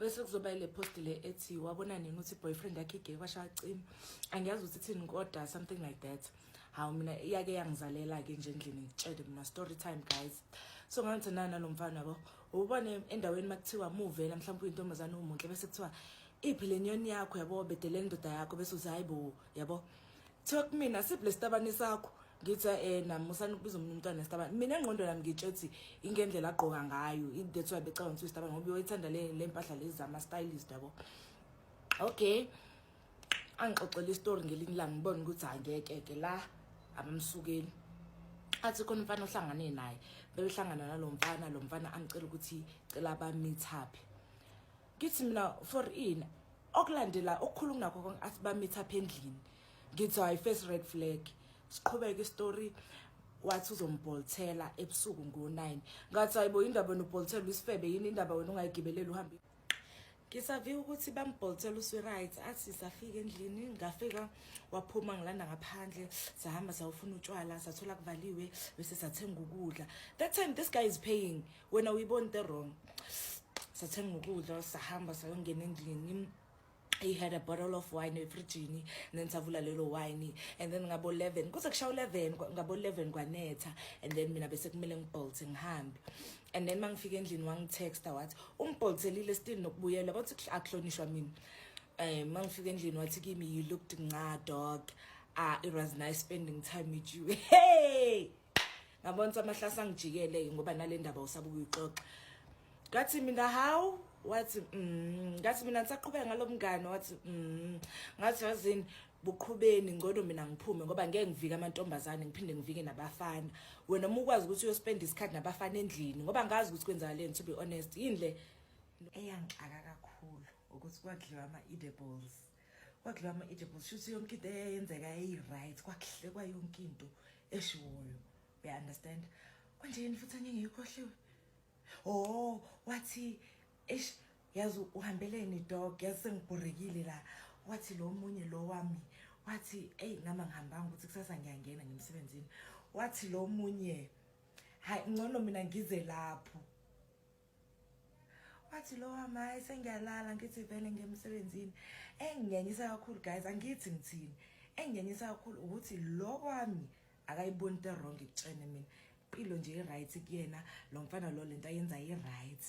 bese kuzoba ile post le ethi wabona nini uthi boyfriend yakhe igay kwashaya cima angiyazi ukuthi ithini kodwa something like that. Hawu mina iyake yangizalela ke nje endlini ngitshele mina story time guys. So ngangithana nalomfana yabo ubone endaweni makuthiwa muvela mhlawumbe uyintombazana umunhle bese kuthiwa iphi lenyoni yakho yabo bedele indoda yakho bese uthi hayibo yabo kuthiwa kumina siphi lesitabani sakho ngithi namusana ukubiza umntwana nestabani mina engqondo nami ngitshethi ingendlela agqoka ngayo that's why becabanga ukuthi istabani ngoba uyithanda le mpahla lezi zama stylist yabo. Okay angixoxela istory ngelinye ilanga ngibona ukuthi angeke ke la abamsukeli athi khona umfana ohlangane naye bebehlangana nalomfana lomfana angicela ukuthi cela ba meet up ngithi mina for in okulandela okukhuluma nakho konke athi ba meet up endlini ngithi hayi first red flag. Siqhubeka istory wathi uzombolthela ebusuku ngo9 ngathi hayibo indaba nobolthela usifebe yini indaba wena ungayigibeleli uhambe ngisavi ukuthi bambolthela uswe right athi safika endlini ngafika waphuma ngilanda ngaphandle sahamba sawufuna utshwala sathola kuvaliwe bese sathenga ukudla. That time this guy is paying when we born the wrong sathenga ukudla sahamba sayongena endlini. He had a bottle of wine efrijini then savula lelo wine and then ngabo 11 kuze kushawa 11 ngabo 11 kwanetha and then mina bese kumele ngibolt ngihambe and then mangifika endlini wangitexta wathi umbolthelile still nokubuyela bathi akuhlonishwa mina. Mangifika endlini wathi kimi you looked nga dog it was nice spending time with you. Hey ngabona amahlasa ngijikele ngoba nale ndaba usabuka uyixoxa ngathi mina how wathi ngathi mina ngisaqhubeka ngalomngane wathi ngathi yazini buqhubeni ngodo mina ngiphume ngoba ngeke ngivike amantombazane ngiphinde ngivike nabafana wena uma ukwazi ukuthi uyospend isikhathi nabafana endlini ngoba ngazi ukuthi kwenzakala to be honest yindle eyangixaka kakhulu ukuthi kwadliwa ama-edibles shuthi yonke into eyenzeka eyi-right kwakuhle kwayonke into eshiwoyo you understand konje yini futhi angengikhohliwe wathi yazi uhambeleni dog yazi sengibhorekile la wathi lo munye lo wami wathi ngama ngihambanga ukuthi kusasa ngiyangena ngemsebenzini wathi lo munye hayi ngcono mina ngize lapho wathi lo wami sengiyalala ngithi vele ngemsebenzini enginyanyisa kakhulu guys angithi ngithini enginyanyisa kakhulu ukuthi lo wami akayiboni into wrong ikutshene mina impilo nje i-right kuyena lo mfana lo lento ayenza i-right.